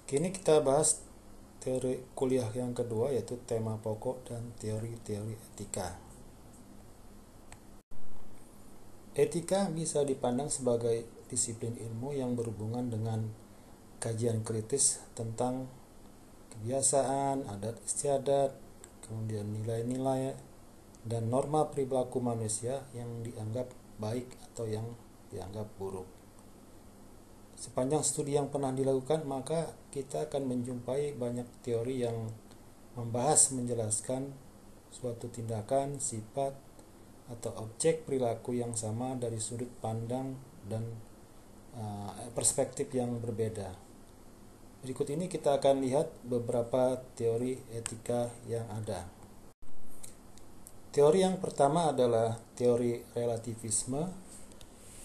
Kini kita bahas teori kuliah yang kedua, yaitu tema pokok dan teori-teori etika. Etika bisa dipandang sebagai disiplin ilmu yang berhubungan dengan kajian kritis tentang kebiasaan, adat istiadat, kemudian nilai-nilai dan norma perilaku manusia yang dianggap baik atau yang dianggap buruk. Sepanjang studi yang pernah dilakukan, maka kita akan menjumpai banyak teori yang membahas menjelaskan suatu tindakan, sifat, atau objek perilaku yang sama dari sudut pandang dan perspektif yang berbeda. Berikut ini kita akan lihat beberapa teori etika yang ada. Teori yang pertama adalah teori relativisme,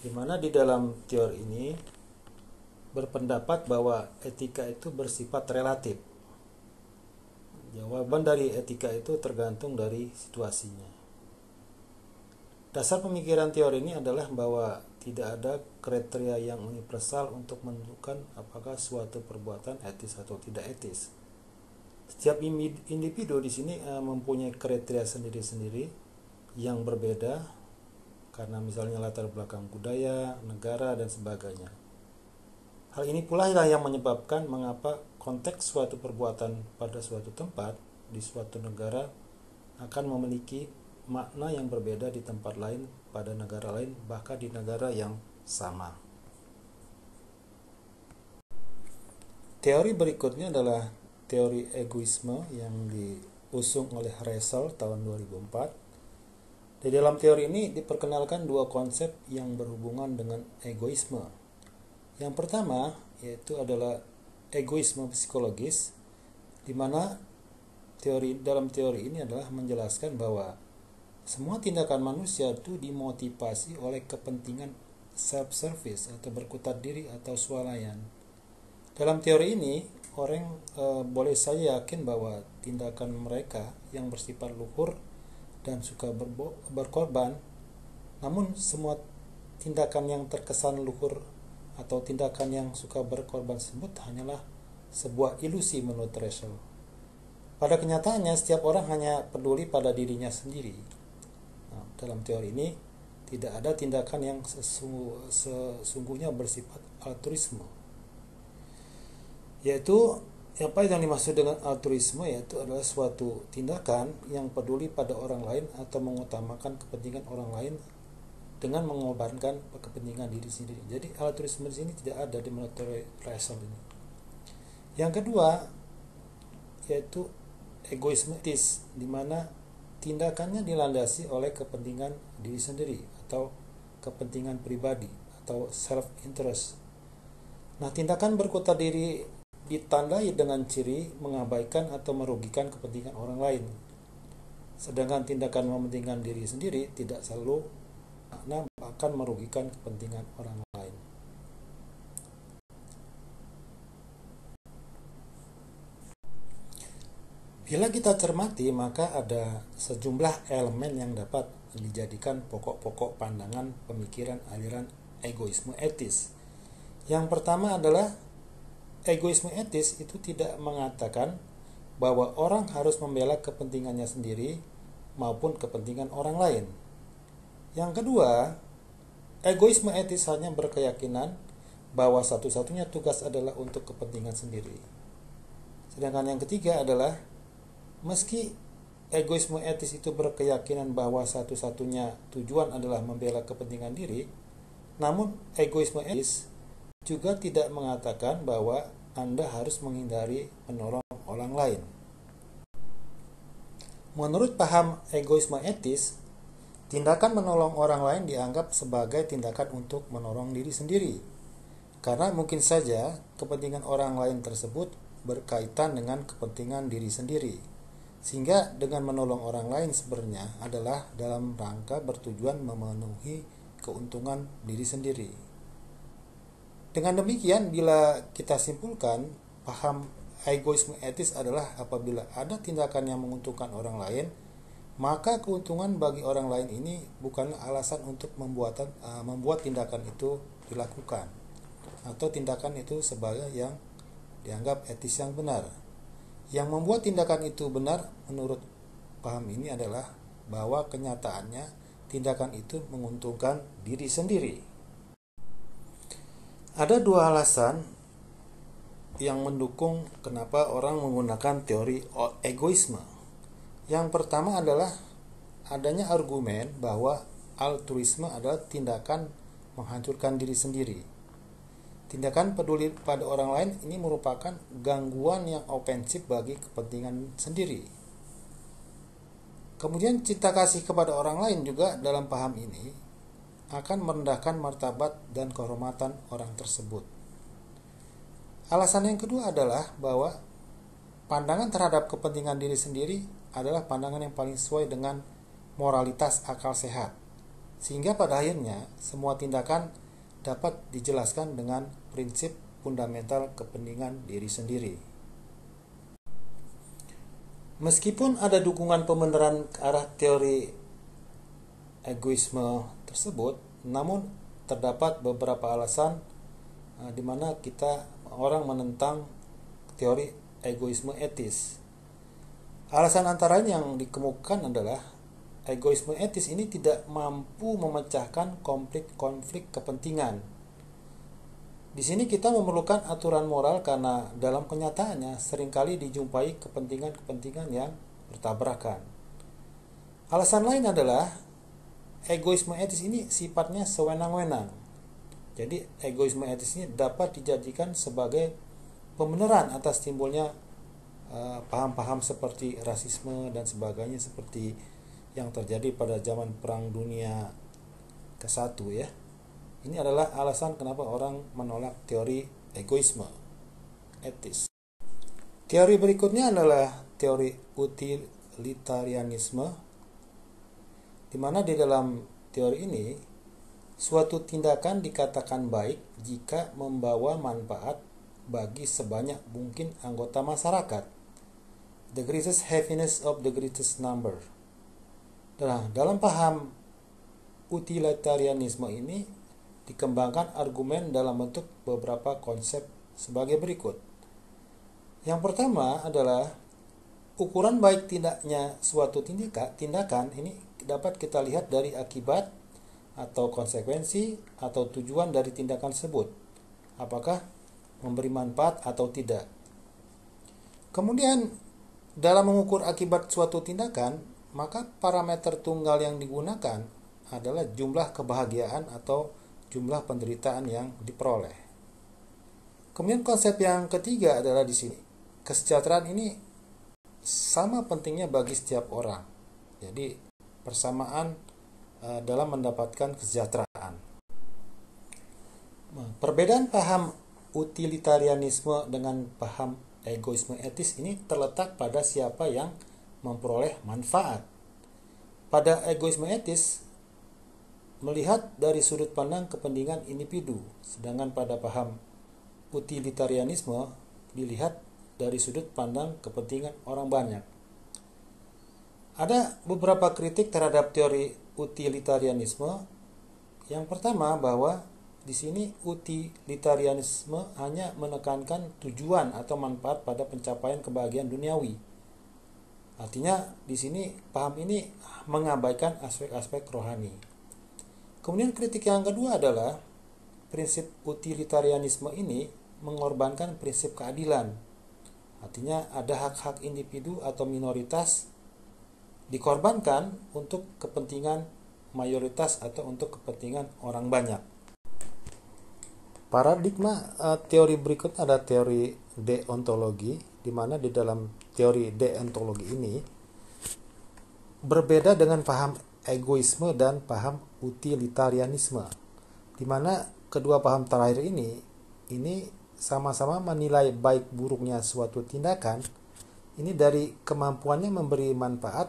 di mana di dalam teori ini berpendapat bahwa etika itu bersifat relatif. Jawaban dari etika itu tergantung dari situasinya. Dasar pemikiran teori ini adalah bahwa tidak ada kriteria yang universal untuk menentukan apakah suatu perbuatan etis atau tidak etis. Setiap individu di sini mempunyai kriteria sendiri-sendiri yang berbeda karena misalnya latar belakang budaya, negara, dan sebagainya. Hal ini pula yang menyebabkan mengapa konteks suatu perbuatan pada suatu tempat di suatu negara akan memiliki makna yang berbeda di tempat lain, pada negara lain, bahkan di negara yang sama. Teori berikutnya adalah teori egoisme yang diusung oleh Russell tahun 2004. Di dalam teori ini diperkenalkan dua konsep yang berhubungan dengan egoisme. Yang pertama yaitu adalah egoisme psikologis, di mana dalam teori ini adalah menjelaskan bahwa semua tindakan manusia itu dimotivasi oleh kepentingan self-service atau berkutat diri atau swalayan. Dalam teori ini, orang boleh saja yakin bahwa tindakan mereka yang bersifat luhur dan suka berkorban, namun semua tindakan yang terkesan luhur atau tindakan yang suka berkorban tersebut hanyalah sebuah ilusi menurut Russell. Pada kenyataannya, setiap orang hanya peduli pada dirinya sendiri. Dalam teori ini, tidak ada tindakan yang sesungguhnya bersifat altruisme. Yaitu, apa yang dimaksud dengan altruisme yaitu adalah suatu tindakan yang peduli pada orang lain atau mengutamakan kepentingan orang lain dengan mengorbankan kepentingan diri sendiri. Jadi altruisme di sini tidak ada di menurut Russell ini. Yang kedua yaitu egoisme etis, di mana tindakannya dilandasi oleh kepentingan diri sendiri atau kepentingan pribadi atau self interest. Nah, tindakan berkutat diri ditandai dengan ciri mengabaikan atau merugikan kepentingan orang lain. Sedangkan tindakan mementingkan diri sendiri tidak selalu akan merugikan kepentingan orang lain. Bila kita cermati, maka ada sejumlah elemen yang dapat dijadikan pokok-pokok pandangan pemikiran aliran egoisme etis. Yang pertama adalah egoisme etis itu tidak mengatakan bahwa orang harus membela kepentingannya sendiri maupun kepentingan orang lain. Yang kedua, egoisme etis hanya berkeyakinan bahwa satu-satunya tugas adalah untuk kepentingan sendiri. Sedangkan yang ketiga adalah meski egoisme etis itu berkeyakinan bahwa satu-satunya tujuan adalah membela kepentingan diri, namun egoisme etis juga tidak mengatakan bahwa Anda harus menghindari menolong orang lain. Menurut paham egoisme etis, tindakan menolong orang lain dianggap sebagai tindakan untuk menolong diri sendiri, karena mungkin saja kepentingan orang lain tersebut berkaitan dengan kepentingan diri sendiri. Sehingga dengan menolong orang lain sebenarnya adalah dalam rangka bertujuan memenuhi keuntungan diri sendiri. Dengan demikian, bila kita simpulkan, paham egoisme etis adalah apabila ada tindakan yang menguntungkan orang lain, maka keuntungan bagi orang lain ini bukanlah alasan untuk membuat tindakan itu dilakukan, atau tindakan itu sebagai yang dianggap etis yang benar. Yang membuat tindakan itu benar menurut paham ini adalah bahwa kenyataannya tindakan itu menguntungkan diri sendiri. Ada dua alasan yang mendukung kenapa orang menggunakan teori egoisme. Yang pertama adalah adanya argumen bahwa altruisme adalah tindakan menghancurkan diri sendiri. Tindakan peduli pada orang lain ini merupakan gangguan yang ofensif bagi kepentingan sendiri. Kemudian cinta kasih kepada orang lain juga dalam paham ini akan merendahkan martabat dan kehormatan orang tersebut. Alasan yang kedua adalah bahwa pandangan terhadap kepentingan diri sendiri adalah pandangan yang paling sesuai dengan moralitas akal sehat. Sehingga pada akhirnya semua tindakan dapat dijelaskan dengan prinsip fundamental kepentingan diri sendiri. Meskipun ada dukungan pembenaran ke arah teori egoisme tersebut, namun terdapat beberapa alasan di mana orang menentang teori egoisme etis. Alasan antara lain yang dikemukakan adalah egoisme etis ini tidak mampu memecahkan konflik kepentingan. Di sini kita memerlukan aturan moral karena dalam kenyataannya seringkali dijumpai kepentingan-kepentingan yang bertabrakan. Alasan lain adalah egoisme etis ini sifatnya sewenang-wenang. Jadi egoisme etis ini dapat dijadikan sebagai pembenaran atas timbulnya paham-paham seperti rasisme dan sebagainya seperti yang terjadi pada zaman Perang Dunia ke-1 ya. Ini adalah alasan kenapa orang menolak teori egoisme etis. Teori berikutnya adalah teori utilitarianisme, di mana di dalam teori ini suatu tindakan dikatakan baik jika membawa manfaat bagi sebanyak mungkin anggota masyarakat. The greatest happiness of the greatest number. Nah, dalam paham utilitarianisme ini dikembangkan argumen dalam bentuk beberapa konsep sebagai berikut. Yang pertama adalah ukuran baik tidaknya suatu tindakan ini dapat kita lihat dari akibat atau konsekuensi atau tujuan dari tindakan tersebut. Apakah memberi manfaat atau tidak. Kemudian dalam mengukur akibat suatu tindakan, maka parameter tunggal yang digunakan adalah jumlah kebahagiaan atau jumlah penderitaan yang diperoleh. Kemudian konsep yang ketiga adalah di sini. Kesejahteraan ini sama pentingnya bagi setiap orang. Jadi persamaan dalam mendapatkan kesejahteraan. Perbedaan paham utilitarianisme dengan paham egoisme etis ini terletak pada siapa yang memperoleh manfaat. Pada egoisme etis melihat dari sudut pandang kepentingan individu, sedangkan pada paham utilitarianisme dilihat dari sudut pandang kepentingan orang banyak. Ada beberapa kritik terhadap teori utilitarianisme. Yang pertama bahwa di sini utilitarianisme hanya menekankan tujuan atau manfaat pada pencapaian kebahagiaan duniawi. Artinya di sini paham ini mengabaikan aspek-aspek rohani. Kemudian kritik yang kedua adalah prinsip utilitarianisme ini mengorbankan prinsip keadilan. Artinya ada hak-hak individu atau minoritas dikorbankan untuk kepentingan mayoritas atau untuk kepentingan orang banyak. Paradigma teori berikut ada teori deontologi, di mana di dalam teori deontologi ini berbeda dengan paham egoisme dan paham utilitarianisme, di mana kedua paham terakhir ini sama-sama menilai baik buruknya suatu tindakan ini dari kemampuannya memberi manfaat,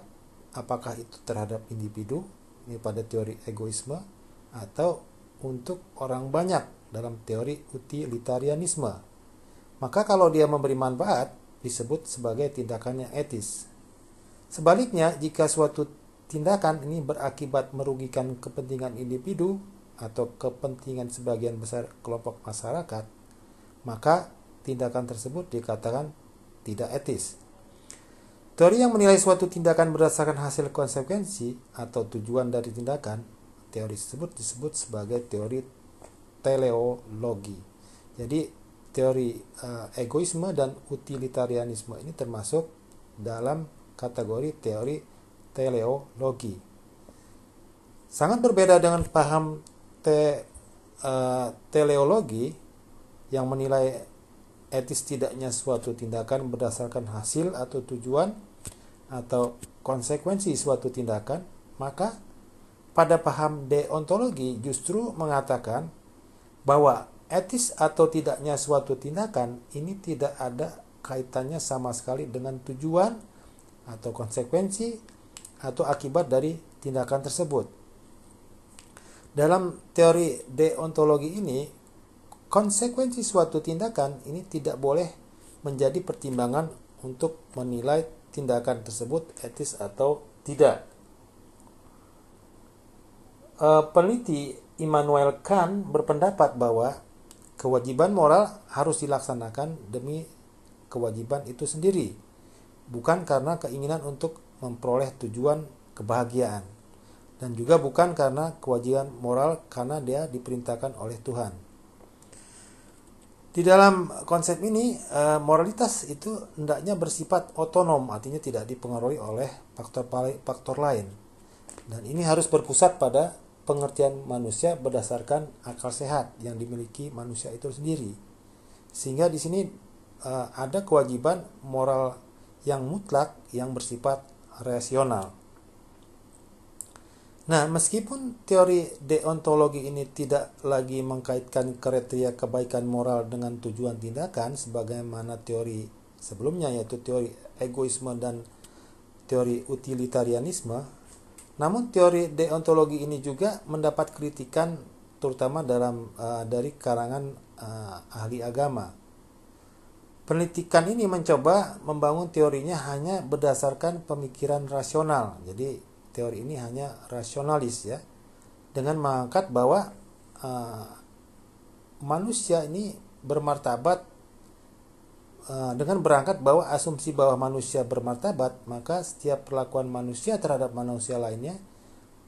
apakah itu terhadap individu ini pada teori egoisme atau untuk orang banyak dalam teori utilitarianisme. Maka kalau dia memberi manfaat disebut sebagai tindakan yang etis. Sebaliknya, jika suatu tindakan ini berakibat merugikan kepentingan individu atau kepentingan sebagian besar kelompok masyarakat, maka tindakan tersebut dikatakan tidak etis. Teori yang menilai suatu tindakan berdasarkan hasil konsekuensi atau tujuan dari tindakan, teori tersebut disebut sebagai teori teleologi. Jadi teori egoisme dan utilitarianisme ini termasuk dalam kategori teori teleologi. Sangat berbeda dengan paham teleologi yang menilai etis tidaknya suatu tindakan berdasarkan hasil atau tujuan atau konsekuensi suatu tindakan. Maka pada paham deontologi justru mengatakan bahwa etis atau tidaknya suatu tindakan ini tidak ada kaitannya sama sekali dengan tujuan atau konsekuensi atau akibat dari tindakan tersebut. Dalam teori deontologi ini, konsekuensi suatu tindakan ini tidak boleh menjadi pertimbangan untuk menilai tindakan tersebut etis atau tidak. Peneliti Immanuel Kant berpendapat bahwa kewajiban moral harus dilaksanakan demi kewajiban itu sendiri, bukan karena keinginan untuk memperoleh tujuan kebahagiaan, dan juga bukan karena kewajiban moral karena dia diperintahkan oleh Tuhan. Di dalam konsep ini, moralitas itu hendaknya bersifat otonom, artinya tidak dipengaruhi oleh faktor lain. Dan ini harus berpusat pada pengertian manusia berdasarkan akal sehat yang dimiliki manusia itu sendiri. Sehingga di sini ada kewajiban moral yang mutlak yang bersifat rasional. Nah, meskipun teori deontologi ini tidak lagi mengkaitkan kriteria kebaikan moral dengan tujuan tindakan sebagaimana teori sebelumnya, yaitu teori egoisme dan teori utilitarianisme, namun teori deontologi ini juga mendapat kritikan terutama dari kalangan ahli agama. Penelitian ini mencoba membangun teorinya hanya berdasarkan pemikiran rasional. Jadi teori ini hanya rasionalis ya, dengan mengangkat bahwa manusia ini bermartabat, dengan berangkat bahwa asumsi bahwa manusia bermartabat, maka setiap perlakuan manusia terhadap manusia lainnya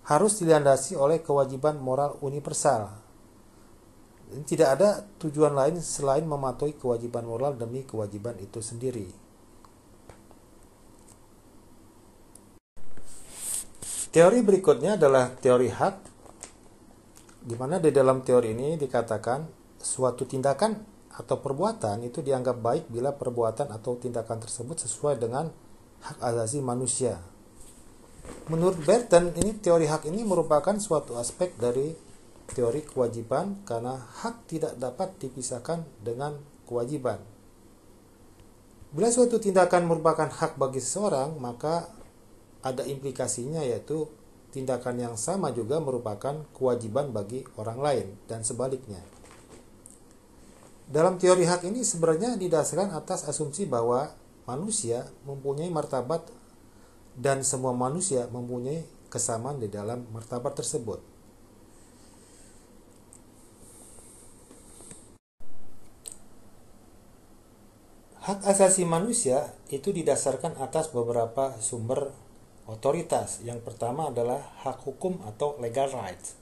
harus dilandasi oleh kewajiban moral universal. Tidak ada tujuan lain selain mematuhi kewajiban moral demi kewajiban itu sendiri. Teori berikutnya adalah teori hak, di mana di dalam teori ini dikatakan suatu tindakan atau perbuatan itu dianggap baik bila perbuatan atau tindakan tersebut sesuai dengan hak asasi manusia. Menurut Burton, teori hak ini merupakan suatu aspek dari teori kewajiban karena hak tidak dapat dipisahkan dengan kewajiban. Bila suatu tindakan merupakan hak bagi seseorang, maka ada implikasinya, yaitu tindakan yang sama juga merupakan kewajiban bagi orang lain dan sebaliknya. Dalam teori hak ini sebenarnya didasarkan atas asumsi bahwa manusia mempunyai martabat dan semua manusia mempunyai kesamaan di dalam martabat tersebut. Hak asasi manusia itu didasarkan atas beberapa sumber otoritas. Yang pertama adalah hak hukum atau legal rights.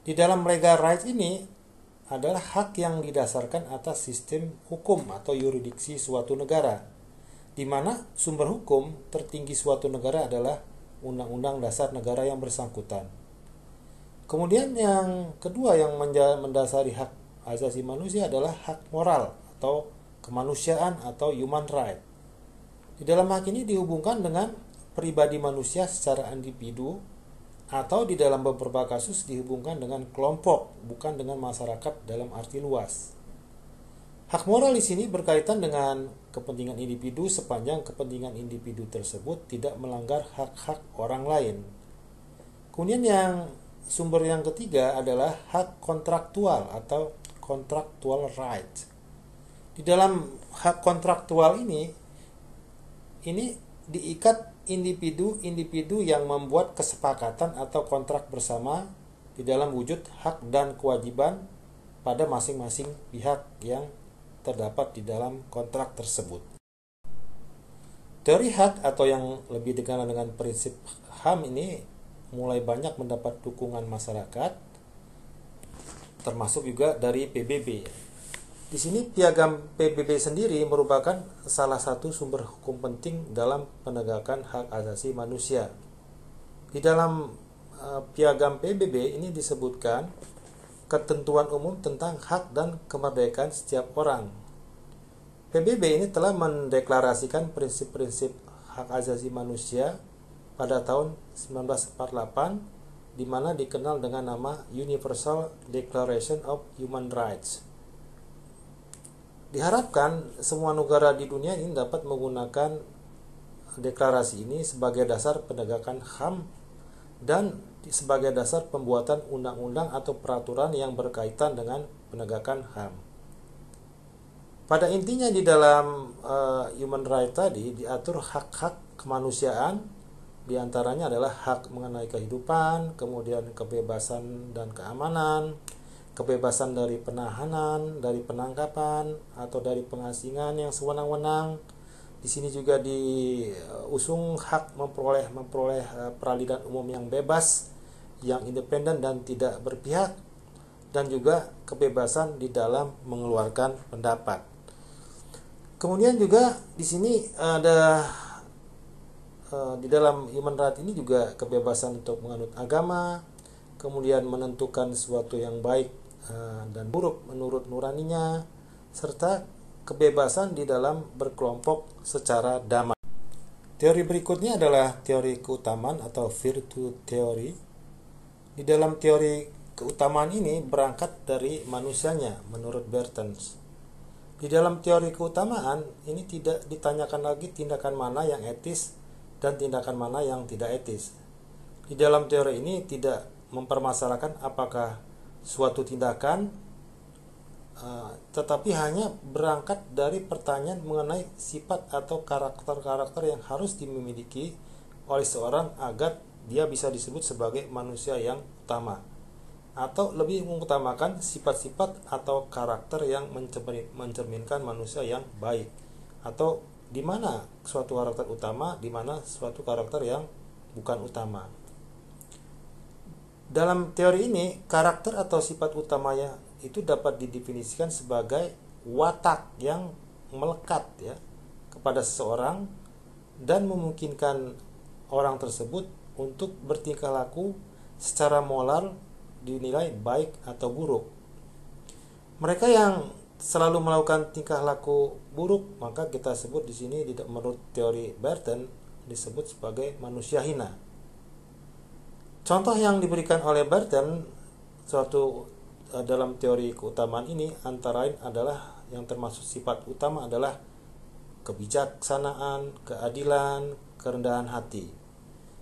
Di dalam legal rights ini adalah hak yang didasarkan atas sistem hukum atau yurisdiksi suatu negara, di mana sumber hukum tertinggi suatu negara adalah Undang-Undang Dasar negara yang bersangkutan. Kemudian yang kedua yang mendasari hak asasi manusia adalah hak moral atau kemanusiaan atau human right. Di dalam hak ini dihubungkan dengan pribadi manusia secara individu, atau di dalam beberapa kasus dihubungkan dengan kelompok, bukan dengan masyarakat dalam arti luas. Hak moral di sini berkaitan dengan kepentingan individu sepanjang kepentingan individu tersebut tidak melanggar hak-hak orang lain. Kemudian sumber yang ketiga adalah hak kontraktual atau contractual right. Di dalam hak kontraktual ini diikat individu-individu yang membuat kesepakatan atau kontrak bersama di dalam wujud hak dan kewajiban pada masing-masing pihak yang terdapat di dalam kontrak tersebut. Teori hak atau yang lebih dikenal dengan prinsip HAM ini mulai banyak mendapat dukungan masyarakat, termasuk juga dari PBB. Di sini piagam PBB sendiri merupakan salah satu sumber hukum penting dalam penegakan hak asasi manusia. Di dalam piagam PBB ini disebutkan ketentuan umum tentang hak dan kemerdekaan setiap orang. PBB ini telah mendeklarasikan prinsip-prinsip hak asasi manusia pada tahun 1948, di mana dikenal dengan nama Universal Declaration of Human Rights. Diharapkan semua negara di dunia ini dapat menggunakan deklarasi ini sebagai dasar penegakan HAM dan sebagai dasar pembuatan undang-undang atau peraturan yang berkaitan dengan penegakan HAM. Pada intinya di dalam human right tadi diatur hak-hak kemanusiaan, diantaranya adalah hak mengenai kehidupan, kemudian kebebasan dan keamanan, kebebasan dari penahanan, dari penangkapan atau dari pengasingan yang sewenang-wenang. Di sini juga diusung hak memperoleh peradilan umum yang bebas, yang independen dan tidak berpihak, dan juga kebebasan di dalam mengeluarkan pendapat. Kemudian juga di sini ada di dalam human right ini juga kebebasan untuk menganut agama, kemudian menentukan sesuatu yang baik dan buruk menurut nuraninya, serta kebebasan di dalam berkelompok secara damai. Teori berikutnya adalah teori keutamaan atau virtue theory. Di dalam teori keutamaan ini berangkat dari manusianya menurut Bertens. Di dalam teori keutamaan ini tidak ditanyakan lagi tindakan mana yang etis dan tindakan mana yang tidak etis. Di dalam teori ini tidak mempermasalahkan apakah suatu tindakan, tetapi hanya berangkat dari pertanyaan mengenai sifat atau karakter-karakter yang harus dimiliki oleh seorang agar dia bisa disebut sebagai manusia yang utama, atau lebih mengutamakan sifat-sifat atau karakter yang mencerminkan manusia yang baik, atau di mana suatu karakter utama, di mana suatu karakter yang bukan utama. Dalam teori ini, karakter atau sifat utamanya itu dapat didefinisikan sebagai watak yang melekat ya kepada seseorang dan memungkinkan orang tersebut untuk bertingkah laku secara moral dinilai baik atau buruk. Mereka yang selalu melakukan tingkah laku buruk, maka kita sebut di sini menurut teori Bertens disebut sebagai manusia hina. Contoh yang diberikan oleh Bertens dalam teori keutamaan ini antara lain adalah yang termasuk sifat utama adalah kebijaksanaan, keadilan, kerendahan hati.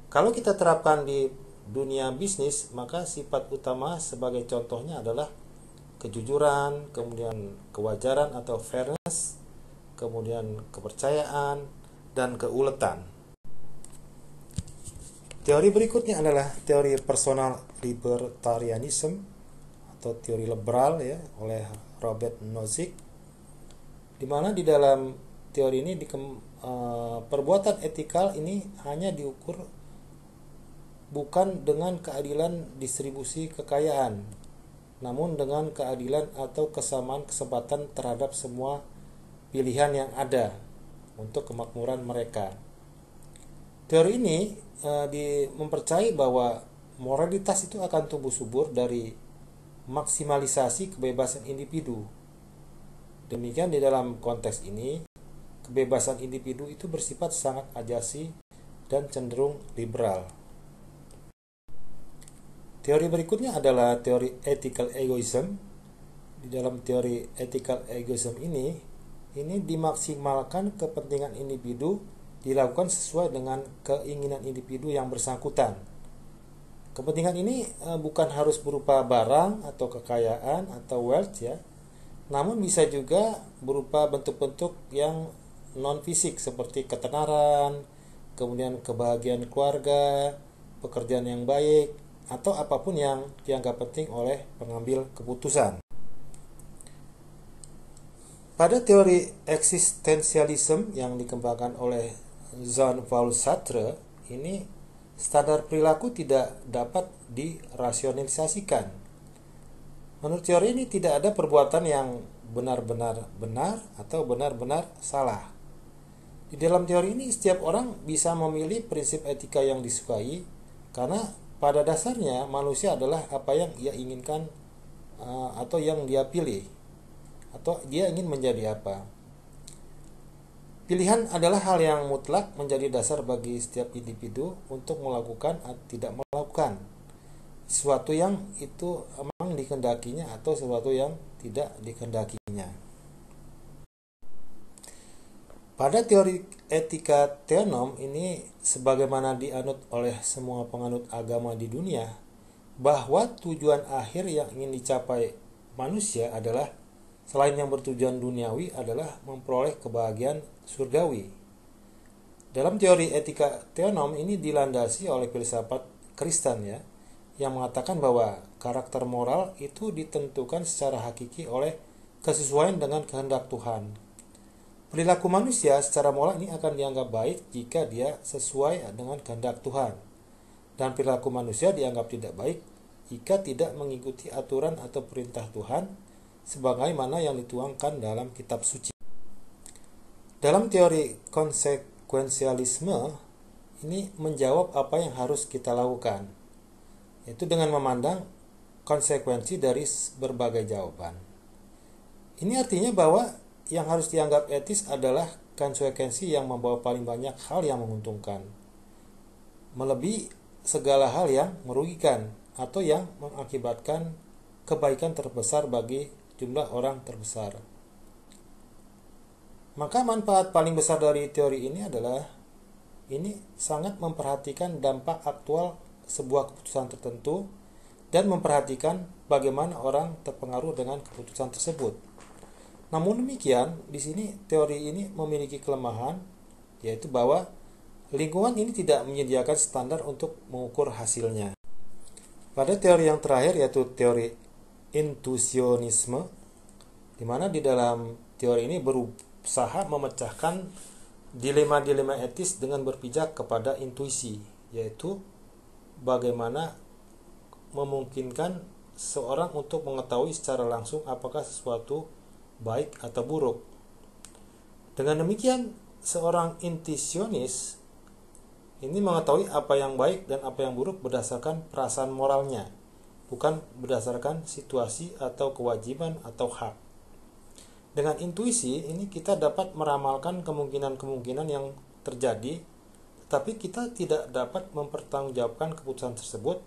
Kalau kita terapkan di dunia bisnis, maka sifat utama sebagai contohnya adalah kejujuran, kemudian kewajaran atau fairness, kemudian kepercayaan, dan keuletan. Teori berikutnya adalah teori personal libertarianism atau teori liberal ya oleh Robert Nozick, di mana di dalam teori ini perbuatan etikal ini hanya diukur bukan dengan keadilan distribusi kekayaan, namun dengan keadilan atau kesamaan kesempatan terhadap semua pilihan yang ada untuk kemakmuran mereka. Teori ini mempercayai bahwa moralitas itu akan tumbuh subur dari maksimalisasi kebebasan individu. Demikian di dalam konteks ini, kebebasan individu itu bersifat sangat ajasi dan cenderung liberal. Teori berikutnya adalah teori ethical egoism. Di dalam teori ethical egoism ini dimaksimalkan kepentingan individu dilakukan sesuai dengan keinginan individu yang bersangkutan. Kepentingan ini bukan harus berupa barang atau kekayaan atau wealth ya, namun bisa juga berupa bentuk-bentuk yang non fisik seperti ketenaran, kemudian kebahagiaan keluarga, pekerjaan yang baik, atau apapun yang dianggap penting oleh pengambil keputusan. Pada teori eksistensialisme yang dikembangkan oleh Jean-Paul Sartre, ini standar perilaku tidak dapat dirasionalisasikan. Menurut teori ini tidak ada perbuatan yang benar-benar benar atau benar-benar salah. Di dalam teori ini setiap orang bisa memilih prinsip etika yang disukai karena pada dasarnya manusia adalah apa yang ia inginkan atau yang dia pilih atau dia ingin menjadi apa. Pilihan adalah hal yang mutlak menjadi dasar bagi setiap individu untuk melakukan atau tidak melakukan sesuatu yang itu memang dikehendakinya atau sesuatu yang tidak dikehendakinya. Pada teori etika teonom ini sebagaimana dianut oleh semua penganut agama di dunia, bahwa tujuan akhir yang ingin dicapai manusia adalah selain yang bertujuan duniawi adalah memperoleh kebahagiaan surgawi. Dalam teori etika teonom ini dilandasi oleh filsafat Kristen ya, yang mengatakan bahwa karakter moral itu ditentukan secara hakiki oleh kesesuaian dengan kehendak Tuhan. Perilaku manusia secara moral ini akan dianggap baik jika dia sesuai dengan kehendak Tuhan. Dan perilaku manusia dianggap tidak baik jika tidak mengikuti aturan atau perintah Tuhan sebagaimana yang dituangkan dalam kitab suci. Dalam teori konsekuensialisme ini menjawab apa yang harus kita lakukan, yaitu dengan memandang konsekuensi dari berbagai jawaban. Ini artinya bahwa yang harus dianggap etis adalah konsekuensi yang membawa paling banyak hal yang menguntungkan, melebihi segala hal yang merugikan atau yang mengakibatkan kebaikan terbesar bagi jumlah orang terbesar. Maka manfaat paling besar dari teori ini adalah ini sangat memperhatikan dampak aktual sebuah keputusan tertentu dan memperhatikan bagaimana orang terpengaruh dengan keputusan tersebut. Namun demikian, di sini teori ini memiliki kelemahan, yaitu bahwa lingkungan ini tidak menyediakan standar untuk mengukur hasilnya. Pada teori yang terakhir, yaitu teori intuisionisme, di mana di dalam teori ini berusaha memecahkan dilema-dilema etis dengan berpijak kepada intuisi, yaitu bagaimana memungkinkan seorang untuk mengetahui secara langsung apakah sesuatu baik atau buruk. Dengan demikian, seorang intuisionis ini mengetahui apa yang baik dan apa yang buruk berdasarkan perasaan moralnya, bukan berdasarkan situasi atau kewajiban atau hak. Dengan intuisi ini kita dapat meramalkan kemungkinan-kemungkinan yang terjadi, tetapi kita tidak dapat mempertanggungjawabkan keputusan tersebut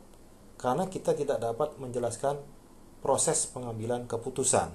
karena kita tidak dapat menjelaskan proses pengambilan keputusan.